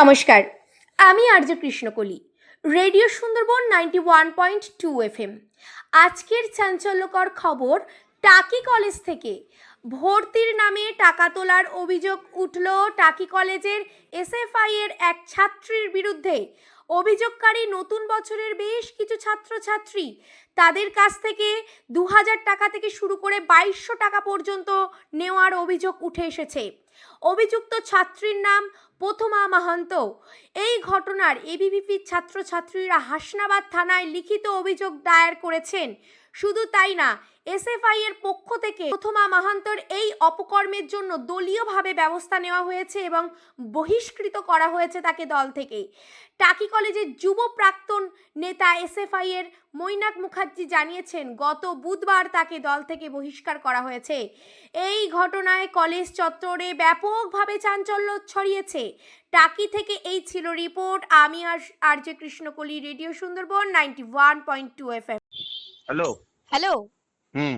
নমস্কার, আমি RJ Krishnakoli. Radio Sundarban 91.2 FM। আজকের চাঞ্চল্যকর খবর, টাকি কলেজ থেকে ভর্তির নামে টাকা তোলার অভিযোগ উঠল টাকি কলেজের এসএফআই এর এক ছাত্রীর বিরুদ্ধে। অভিযোগকারী নতুন বছরের বেশ কিছু ছাত্রছাত্রী, তাদের কাছ থেকে 2000 টাকা থেকে শুরু করে 2200 টাকা পর্যন্ত নেওয়ার অভিযোগ উঠে এসেছে। অভিযুক্ত ছাত্রীর নাম প্রথমা মাহান্ত। এই ঘটনার এবিভিপির ছাত্রছাত্রীরা হাসনাবাদ থানায় লিখিত অভিযোগ দায়ের করেছেন। শুধু তাই না, এসএফআই এর পক্ষ থেকে প্রথমা মাহান্তর এই অপকর্মের জন্য দলীয়ভাবে ব্যবস্থা নেওয়া হয়েছে এবং বহিষ্কৃত করা হয়েছে তাকে দল থেকে। টাকি কলেজের যুব প্রাক্তন নেতা এসএফআই এর মৈনাক মুখার্জি জানিয়েছেন, গত বুধবার তাকে দল থেকে বহিষ্কার করা হয়েছে। এই ঘটনায় কলেজ চত্বরে ব্যাপকভাবে চাঞ্চল্য ছড়িয়েছে। টাকি থেকে এই ছিল রিপোর্ট। আমি RJ Krishnakoli, radio Sundarban 91.2 FM। Hello. Hmm.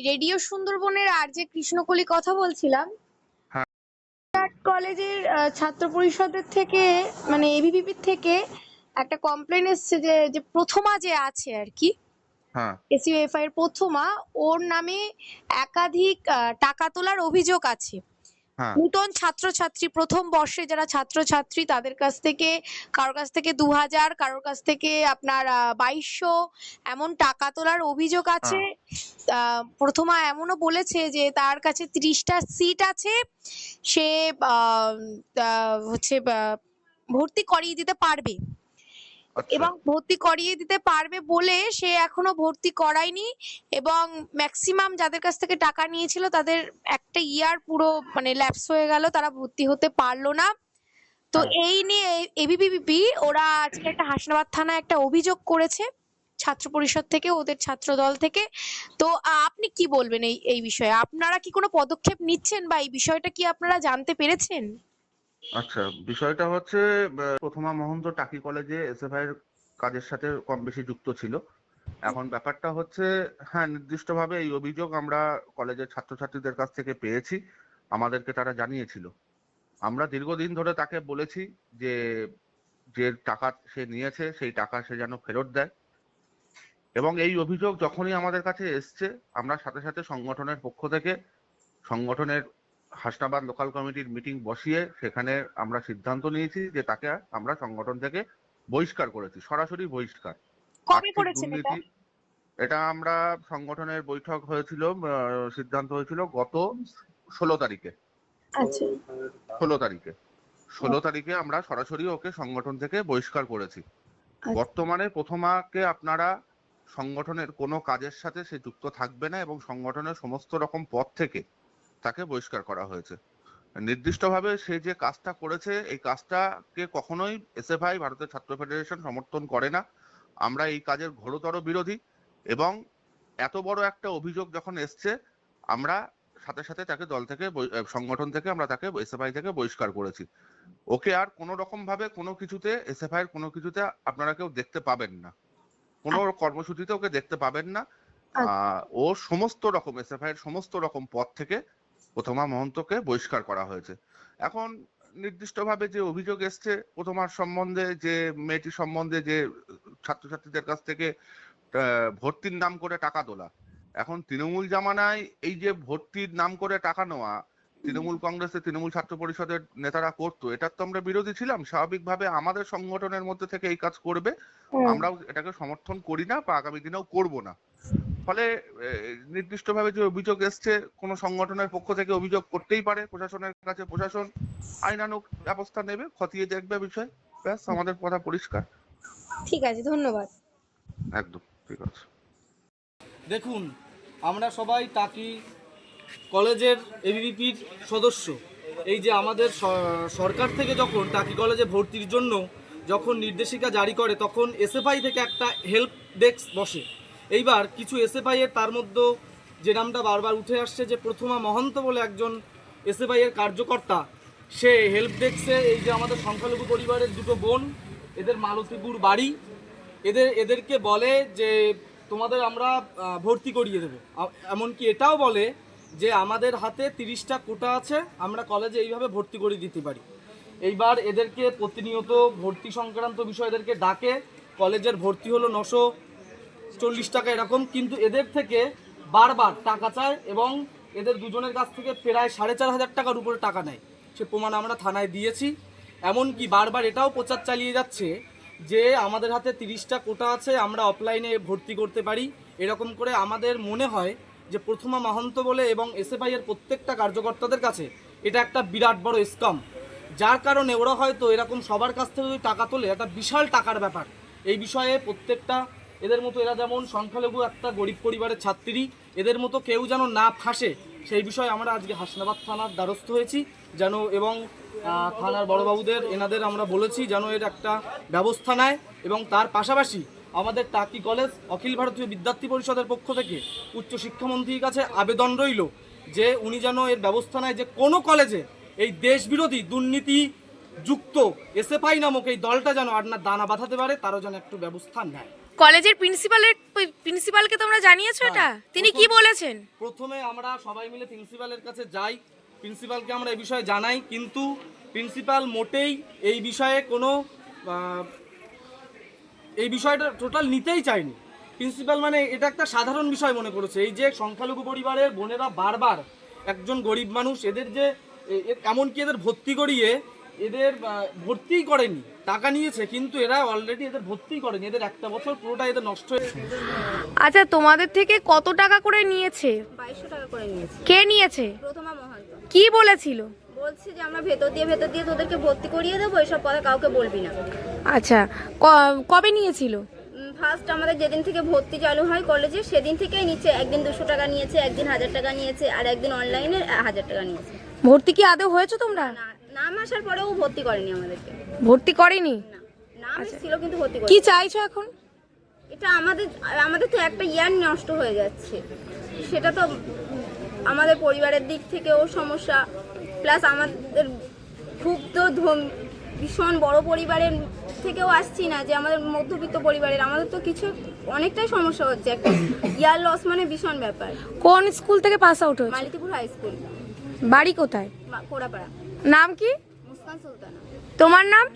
Radio সুন্দরবনের আরজে কৃষ্ণকলি কথা বলছিলাম। হ্যাঁ। কলেজের ছাত্র পরিষদের থেকে মানে এবিভিপির থেকে একটা কমপ্লেন এসেছে যে প্রথমা যে আছে আর কি, হ্যাঁ, এসইউএফআই এর প্রথমা, ওর নামে একাধিক টাকা তোলার অভিযোগ আছে। হ্যাঁ, নূতন ছাত্রছাত্রী, প্রথম বর্ষে যারা ছাত্রছাত্রী, তাদের কাছ থেকে কারোর কাছ থেকে 2000, কারোর কাছ থেকে আপনার 2200 এমন টাকা তোলার অভিযোগ আছে। প্রথমা এমনও বলেছে যে তার কাছে 30টা সিট আছে, সে হচ্ছে ভর্তি করিয়ে দিতে পারবে এবং ভর্তি করিয়ে দিতে পারবে বলে সে এখনো ভর্তি করায়নি এবং ম্যাক্সিমাম যাদের কাছ থেকে টাকা নিয়েছিল তাদের একটা ইয়ার পুরো মানে ল্যাপস হয়ে গেল, তারা ভর্তি হতে পারলো না। তো এই নিয়ে এবিভিপি ওরা আজকে একটা হাসনাবাদ থানায় একটা অভিযোগ করেছে ছাত্র পরিষদ থেকে, ওদের ছাত্র দল থেকে। তো আপনি কি বলবেন এই বিষয়ে? আপনারা কি কোনো পদক্ষেপ নিচ্ছেন বা এই বিষয়টা কি আপনারা জানতে পেরেছেন? আচ্ছা, বিষয়টা হচ্ছে প্রথমা মহন্ত টাকি কলেজে এসএফআই এর কাজের সাথে কম বেশি যুক্ত ছিল। এখন ব্যাপারটা হচ্ছে, হ্যাঁ, নির্দিষ্টভাবে এই অভিযোগ আমরা কলেজের ছাত্রছাত্রীদের কাছ থেকে পেয়েছি, আমাদেরকে তারা জানিয়েছিল। আমরা দীর্ঘদিন ধরে তাকে বলেছি যে যে টাকা সে নিয়েছে সেই টাকা সে যেন ফেরত দেয়, এবং এই অভিযোগ যখনই আমাদের কাছে এসছে আমরা সাথে সাথে সংগঠনের পক্ষ থেকে সংগঠনের হাসনাবাদ লোকাল কমিটির মিটিং বসিয়ে সেখানে আমরা সিদ্ধান্ত নিয়েছি যে তাকে আমরা সংগঠন থেকে বহিষ্কার করেছি, সরাসরি বহিষ্কার। কবে করেছেন এটা? এটা আমরা সংগঠনের বৈঠক হয়েছিল, সিদ্ধান্ত হয়েছিল গত 16 তারিখে। আচ্ছা, 16 তারিখে আমরা সরাসরি ওকে সংগঠন থেকে বহিষ্কার করেছি। বর্তমানে প্রথমাকে আপনারা সংগঠনের কোনো কাজের সাথে সে যুক্ত থাকবে না এবং সংগঠনের সমস্ত রকম পদ থেকে তাকে বহিষ্কার করা হয়েছে। নির্দিষ্টভাবে সে যে কাজটা করেছে এই কাজটাকে কখনোই এসএফআই, ভারতের ছাত্র ফেডারেশন সমর্থন করে না। আমরা এই কাজের ঘোরতর বিরোধী এবং এত বড় একটা অভিযোগ যখন এসছে আমরা সাথে সাথে তাকে দল থেকে, সংগঠন থেকে আমরা তাকে এসএফআই থেকে বহিষ্কার করেছি। ওকে আর কোনো রকম ভাবে কোনো কিছুতে, এসএফআই এর কোনো কিছুতে আপনারা কেউ দেখতে পাবেন না, কোনো কর্মসূচিতে ওকে দেখতে পাবেন না। ও সমস্ত রকম এসএফআই এর সমস্ত রকম পদ থেকে প্রথমা মহন্তকে বহিষ্কার করা হয়েছে। এখন নির্দিষ্টভাবে যে অভিযোগ এসছে প্রথমার সম্বন্ধে, যে মেয়েটির সম্বন্ধে, যে ছাত্রছাত্রীদের কাছ থেকে ভর্তির নাম করে টাকা তোলা, এখন তৃণমূল জামানায় এই যে ভর্তির নাম করে টাকা নেওয়া তৃণমূল কংগ্রেসের, তৃণমূল ছাত্র পরিষদের নেতারা করতো, এটার তো আমরা বিরোধী ছিলাম। স্বাভাবিকভাবে আমাদের সংগঠনের মধ্যে থেকে এই কাজ করবে, আমরাও এটাকে সমর্থন করি না বা আগামী দিনেও করব না। ফলে নির্দিষ্টভাবে যে অভিযোগ এসছে, কোন সংগঠনের পক্ষ থেকে অভিযোগ করতেই পারে প্রশাসনের কাছে, প্রশাসন আইনানুগ ব্যবস্থা নেবে, খতিয়ে দেখবে বিষয়। ব্যাস, আমাদের কথা পরিষ্কার। ঠিক আছে, ধন্যবাদ। একদম ঠিক আছে। দেখুন, আমরা সবাই টাকি কলেজের এবিভিপির সদস্য। এই যে আমাদের সরকার থেকে যখন টাকি কলেজে ভর্তির জন্য যখন নির্দেশিকা জারি করে তখন এসএফআই থেকে একটা হেল্প ডেস্ক বসে। এইবার কিছু এসএফআই এর, তার মধ্যে যে নামটা বারবার উঠে আসছে যে প্রথমা মহন্ত বলে একজন এসএফআই এর কার্যকর্তা, সে হেল্প ডেস্কে এই যে আমাদের সংখ্যালঘু পরিবারের দুটো বোন, এদের মালতীপুর বাড়ি, এদেরকে বলে যে তোমাদের আমরা ভর্তি করিয়ে দেবো। এমনকি এটাও বলে যে আমাদের হাতে 30টা কোটা আছে, আমরা কলেজে এইভাবে ভর্তি করে দিতে পারি। এইবার এদেরকে প্রতিনিয়ত ভর্তি সংক্রান্ত বিষয় এদেরকে ডাকে, কলেজের ভর্তি হলো 940 টাকা এরকম, কিন্তু এদের থেকে বারবার টাকা চায় এবং এদের দুজনের কাছ থেকে প্রায় 4500 টাকার উপরে টাকা নেয়। সে প্রমাণ আমরা থানায় দিয়েছি। এমনকি বারবার এটাও প্রচার চালিয়ে যাচ্ছে যে আমাদের হাতে 30টা কোটা আছে, আমরা অফলাইনে ভর্তি করতে পারি। এরকম করে আমাদের মনে হয় যে প্রথমা মাহান্ত বলে এবং এসএফআই এর প্রত্যেকটা কার্যকর্তাদের কাছে এটা একটা বিরাট বড় স্ক্যাম, যার কারণে ওরা হয়তো এরকম সবার কাছ থেকে যদি টাকা তোলে একটা বিশাল টাকার ব্যাপার। এই বিষয়ে প্রত্যেকটা এদের মতো, এরা যেমন সংখ্যালঘু একটা গরিব পরিবারের ছাত্রী, এদের মতো কেউ যেন না ফাঁসে সেই বিষয়ে আমরা আজকে হাসনাবাদ থানার দ্বারস্থ হয়েছি যেন, এবং থানার বড়বাবুদের এনাদের আমরা বলেছি যেন এর একটা ব্যবস্থা নেয়। এবং তার পাশাপাশি আমাদের টাকি কলেজ অখিল ভারতীয় বিদ্যার্থী পরিষদের পক্ষ থেকে উচ্চশিক্ষামন্ত্রীর কাছে আবেদন রইল যে উনি যেন এর ব্যবস্থা নেয় যে কোনো কলেজে এই দেশবিরোধী দুর্নীতিযুক্ত এসএফআই নামক এই দলটা যেন আর না দানা বাঁধাতে পারে, তারও যেন একটু ব্যবস্থা নেয়। কলেজের প্রিন্সিপালকে তোমরা জানিয়েছো এটা? তিনি কি বলেছেন? প্রথমে আমরা সবাই মিলে প্রিন্সিপালের কাছে যাই, প্রিন্সিপালকে আমরা এই বিষয়ে জানাই, কিন্তু প্রিন্সিপাল মোটেই এই বিষয়ে কোনো এই বিষয়টা টোটাল নিতেই চায়নি। প্রিন্সিপাল মানে এটা একটা সাধারণ বিষয় মনে করেছে। এই যে সংখ্যালঘু পরিবারের বোনেরা বারবার একজন গরিব মানুষ, এদের যে এমনকি এদের ভর্তি করিয়ে এদের ভর্তিই করেনি, টাকা নিয়েছে কিন্তু এরা অলরেডি এদের ভর্তিই করেনি, এদের একটা বছর পুরোটা এদের নষ্ট হয়েছে। আচ্ছা, তোমাদের থেকে কত টাকা করে নিয়েছে? 2200 টাকা করে নিয়েছে। কে নিয়েছে? প্রথমা মহান্ত কি বলেছিল? বলছে যে আমরা ভেতর দিয়ে তোদেরকে ভর্তি করিয়ে দেবো, এসব কথা কাউকে বলবি না। আচ্ছা, কবে নিয়েছিল? ফার্স্ট আমাদের যেদিন থেকে ভর্তি চালু হয় কলেজে সেদিন থেকেই নিচ্ছে। একদিন 200 টাকা নিয়েছে, একদিন 1000 টাকা নিয়েছে, আর একদিন অনলাইনে 1000 টাকা নিয়েছে। ভর্তি কি আদৌ হয়েছে তোমরা? নাম আসার পরেও ভর্তি করেনি আমাদেরকে। ভর্তি করেনি? না, নাম ছিল কিন্তু ভর্তি কি করেনি। চাইছো এখন? এটা আমাদের তো একটা ইয়ার নষ্ট হয়ে যাচ্ছে, সেটা তো আমাদের পরিবারের দিক থেকেও সমস্যা, প্লাস আমাদের খুব তো ভীষণ বড় পরিবারের থেকেও আসছি না, যে আমাদের মধ্যবিত্ত পরিবারের, আমাদের তো কিছু অনেকটাই সমস্যা হচ্ছে। একটা ইয়ার লস মানে ভীষণ ব্যাপার। কোন স্কুল থেকে পাস আউট হয়েছে? মালিতিপুর হাই স্কুল। বাড়ি কোথায়? কোড়াপাড়া। নাম কি? মুস্কান সুলতানা। তোমার নাম?